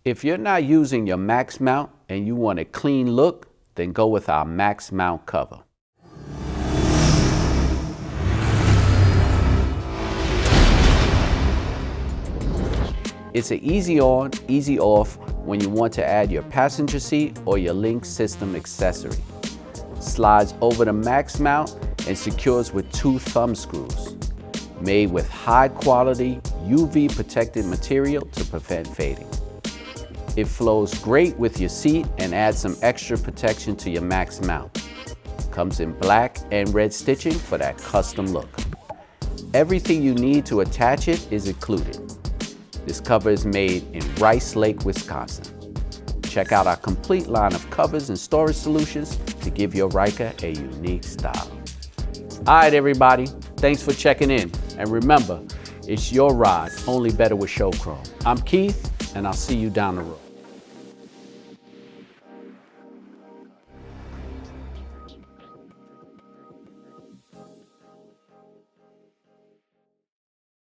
If you're not using your MaxMount and you want a clean look, then go with our MaxMount cover. It's an easy on, easy off when you want to add your passenger seat or your LinQ system accessory. Slides over the MaxMount and secures with 2 thumb screws, made with high quality UV protected material to prevent fading. It flows great with your seat and adds some extra protection to your MaxMount. Comes in black and red stitching for that custom look. Everything you need to attach it is included. This cover is made in Rice Lake, Wisconsin. Check out our complete line of covers and storage solutions to give your Ryker a unique style. All right, everybody, thanks for checking in. And remember, it's your ride, only better with show chrome. I'm Keith, and I'll see you down the road.